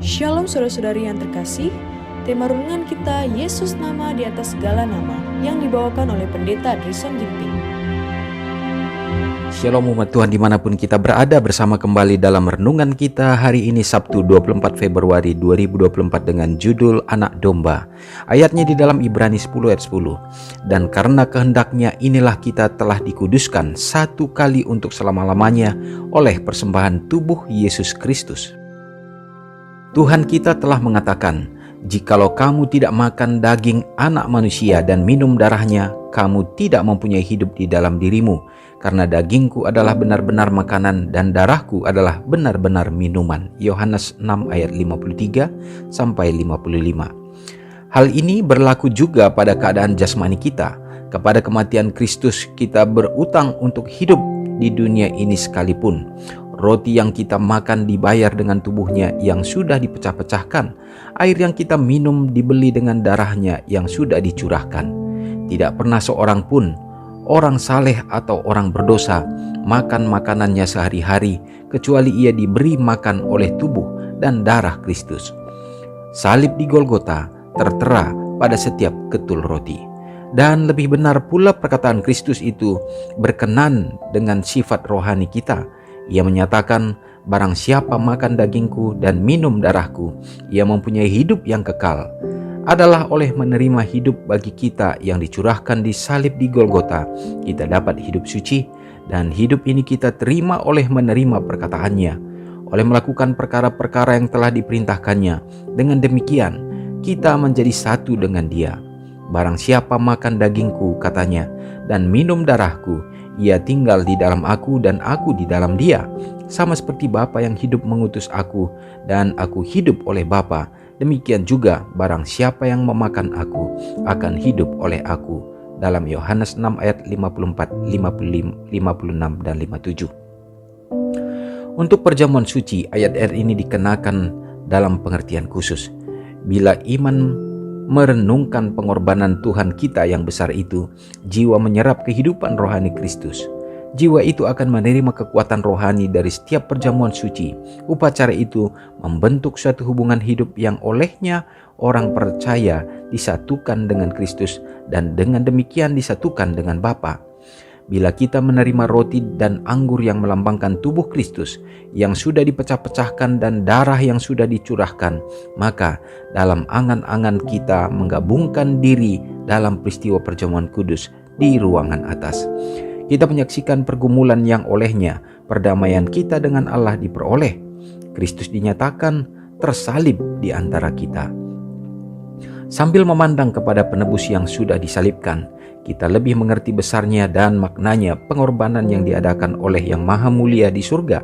Shalom saudara-saudari yang terkasih, tema renungan kita Yesus nama di atas segala nama yang dibawakan oleh Pendeta Drison Ginting. Shalom umat Tuhan dimanapun kita berada, bersama kembali dalam renungan kita hari ini Sabtu 24 Februari 2024 dengan judul Anak Domba. Ayatnya di dalam Ibrani 10 ayat 10. Dan karena kehendaknya inilah kita telah dikuduskan satu kali untuk selama-lamanya oleh persembahan tubuh Yesus Kristus. Tuhan kita telah mengatakan, jikalau kamu tidak makan daging anak manusia dan minum darahnya, kamu tidak mempunyai hidup di dalam dirimu, karena dagingku adalah benar-benar makanan dan darahku adalah benar-benar minuman. Yohanes 6 ayat 53 sampai 55. Hal ini berlaku juga pada keadaan jasmani kita. Kepada kematian Kristus kita berutang untuk hidup di dunia ini sekalipun. Roti yang kita makan dibayar dengan tubuhnya yang sudah dipecah-pecahkan. Air yang kita minum dibeli dengan darahnya yang sudah dicurahkan. Tidak pernah seorang pun, orang saleh atau orang berdosa, makan makanannya sehari-hari, kecuali ia diberi makan oleh tubuh dan darah Kristus. Salib di Golgota tertera pada setiap ketul roti. Dan lebih benar pula perkataan Kristus itu berkenan dengan sifat rohani kita. Ia menyatakan, barang siapa makan dagingku dan minum darahku, ia mempunyai hidup yang kekal. Adalah oleh menerima hidup bagi kita yang dicurahkan di salib di Golgota, kita dapat hidup suci, dan hidup ini kita terima oleh menerima perkataannya, oleh melakukan perkara-perkara yang telah diperintahkannya. Dengan demikian, kita menjadi satu dengan Dia. Barang siapa makan dagingku, katanya, dan minum darahku, ia tinggal di dalam aku dan aku di dalam dia. Sama seperti Bapa yang hidup mengutus aku dan aku hidup oleh Bapa, demikian juga barang siapa yang memakan aku akan hidup oleh aku. Dalam Yohanes 6 ayat 54, 55, 56 dan 57. Untuk perjamuan suci, ayat-ayat ini dikenakan dalam pengertian khusus. Bila iman merenungkan pengorbanan Tuhan kita yang besar itu, jiwa menyerap kehidupan rohani Kristus. Jiwa itu akan menerima kekuatan rohani dari setiap perjamuan suci. Upacara itu membentuk suatu hubungan hidup yang olehnya orang percaya disatukan dengan Kristus dan dengan demikian disatukan dengan Bapa. Bila kita menerima roti dan anggur yang melambangkan tubuh Kristus yang sudah dipecah-pecahkan dan darah yang sudah dicurahkan, maka dalam angan-angan kita menggabungkan diri dalam peristiwa perjamuan kudus di ruangan atas. Kita menyaksikan pergumulan yang olehnya perdamaian kita dengan Allah diperoleh. Kristus dinyatakan tersalib di antara kita. Sambil memandang kepada penebus yang sudah disalibkan, kita lebih mengerti besarnya dan maknanya pengorbanan yang diadakan oleh Yang Maha Mulia di surga.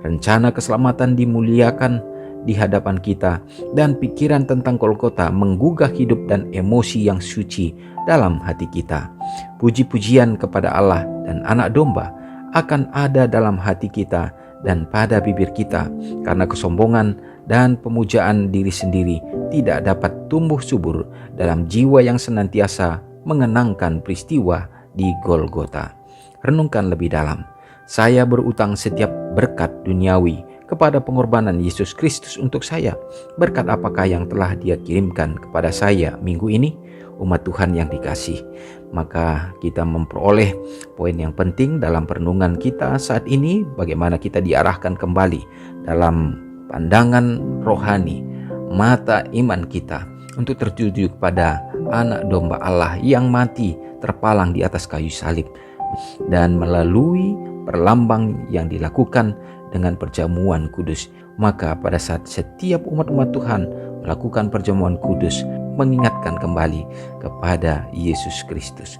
Rencana keselamatan dimuliakan di hadapan kita, dan pikiran tentang Golgota menggugah hidup dan emosi yang suci dalam hati kita. Puji-pujian kepada Allah dan Anak Domba akan ada dalam hati kita dan pada bibir kita, karena kesombongan dan pemujaan diri sendiri tidak dapat tumbuh subur dalam jiwa yang senantiasa mengenangkan peristiwa di Golgota. Renungkan lebih dalam. Saya berutang setiap berkat duniawi kepada pengorbanan Yesus Kristus untuk saya. Berkat apakah yang telah Dia kirimkan kepada saya minggu ini? Umat Tuhan yang dikasih, maka kita memperoleh poin yang penting dalam perenungan kita saat ini, bagaimana kita diarahkan kembali dalam pandangan rohani, mata iman kita untuk tertuju kepada Anak Domba Allah yang mati terpalang di atas kayu salib, dan melalui perlambang yang dilakukan dengan perjamuan kudus. Maka pada saat setiap umat-umat Tuhan melakukan perjamuan kudus, mengingatkan kembali kepada Yesus Kristus.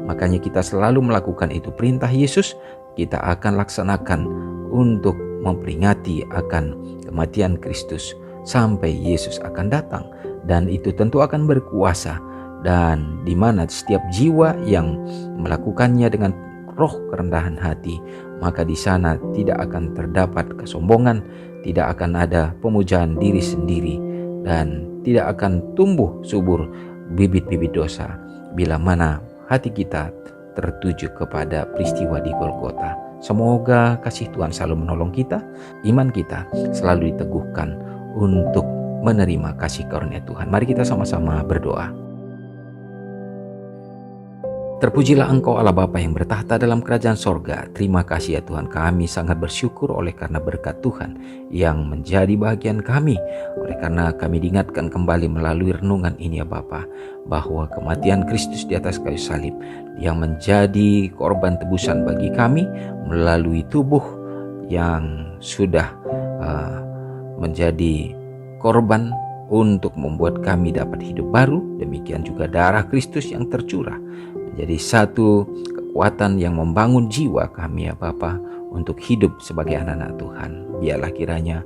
Makanya kita selalu melakukan itu. Perintah Yesus kita akan laksanakan untuk memperingati akan kematian Kristus sampai Yesus akan datang. Dan itu tentu akan berkuasa, dan di mana setiap jiwa yang melakukannya dengan roh kerendahan hati, maka di sana tidak akan terdapat kesombongan, tidak akan ada pemujaan diri sendiri, dan tidak akan tumbuh subur bibit-bibit dosa bila mana hati kita tertuju kepada peristiwa di Golgota. Semoga kasih Tuhan selalu menolong kita, iman kita selalu diteguhkan untuk menerima kasih karunia Tuhan. Mari kita sama-sama berdoa. Terpujilah Engkau Allah Bapa yang bertahta dalam kerajaan sorga. Terima kasih ya Tuhan, kami sangat bersyukur oleh karena berkat Tuhan yang menjadi bagian kami. Oleh karena kami diingatkan kembali melalui renungan ini ya Bapa, bahwa kematian Kristus di atas kayu salib yang menjadi korban tebusan bagi kami melalui tubuh yang sudah menjadi korban untuk membuat kami dapat hidup baru. Demikian juga darah Kristus yang tercurah menjadi satu kekuatan yang membangun jiwa kami ya Bapa untuk hidup sebagai anak-anak Tuhan. Biarlah kiranya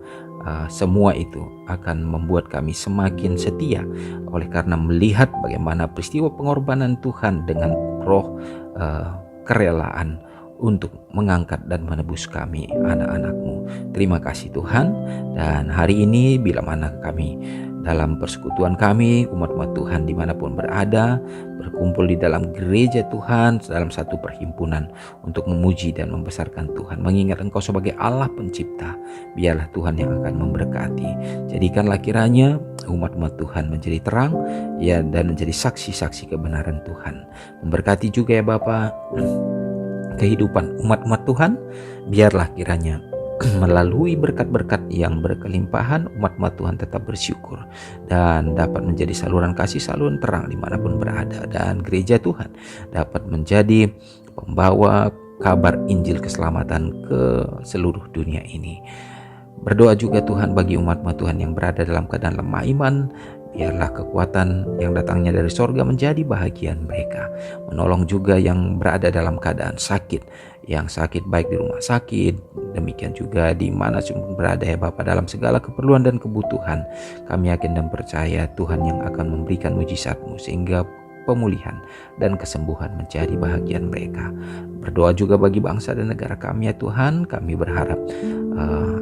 semua itu akan membuat kami semakin setia oleh karena melihat bagaimana peristiwa pengorbanan Tuhan dengan roh kerelaan untuk mengangkat dan menebus kami anak-anak-Mu. Terima kasih Tuhan. Dan hari ini bila mana kami dalam persekutuan kami, umat-umat Tuhan dimanapun berada, berkumpul di dalam gereja Tuhan, dalam satu perhimpunan untuk memuji dan membesarkan Tuhan, mengingat Engkau sebagai Allah pencipta, biarlah Tuhan yang akan memberkati. Jadikanlah kiranya umat-umat Tuhan menjadi terang ya, dan menjadi saksi-saksi kebenaran Tuhan. Memberkati juga ya Bapa kehidupan umat-umat Tuhan, biarlah kiranya melalui berkat-berkat yang berkelimpahan, umat-umat Tuhan tetap bersyukur dan dapat menjadi saluran kasih, saluran terang dimanapun berada, dan gereja Tuhan dapat menjadi pembawa kabar Injil keselamatan ke seluruh dunia ini. Berdoa juga Tuhan bagi umat-umat Tuhan yang berada dalam keadaan lemah iman, biarlah kekuatan yang datangnya dari sorga menjadi bahagian mereka. Menolong juga yang berada dalam keadaan sakit, yang sakit baik di rumah sakit, demikian juga di mana berada ya Bapa, dalam segala keperluan dan kebutuhan. Kami yakin dan percaya Tuhan yang akan memberikan mujizat-Mu sehingga pemulihan dan kesembuhan menjadi bahagian mereka. Berdoa juga bagi bangsa dan negara kami ya Tuhan. Kami berharap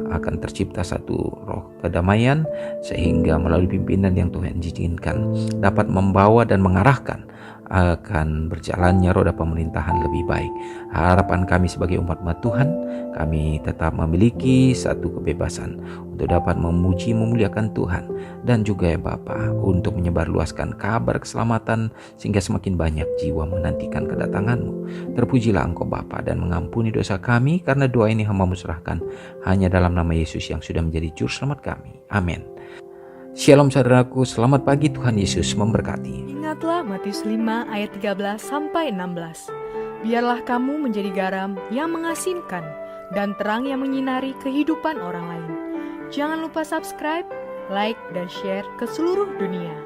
akan tercipta satu roh kedamaian sehingga melalui pimpinan yang Tuhan izinkan dapat membawa dan mengarahkan akan berjalannya roda pemerintahan lebih baik. Harapan kami sebagai umat-umat Tuhan, kami tetap memiliki satu kebebasan untuk dapat memuji memuliakan Tuhan, dan juga ya Bapa untuk menyebarluaskan kabar keselamatan sehingga semakin banyak jiwa menantikan kedatangan-Mu. Terpujilah Engkau Bapa dan mengampuni dosa kami, karena doa ini hamba-Mu serahkan hanya dalam nama Yesus yang sudah menjadi juru selamat kami. Amin. Shalom saudaraku, selamat pagi, Tuhan Yesus memberkati. Ingatlah Matius 5 ayat 13-16. Biarlah kamu menjadi garam yang mengasinkan dan terang yang menyinari kehidupan orang lain. Jangan lupa subscribe, like, dan share ke seluruh dunia.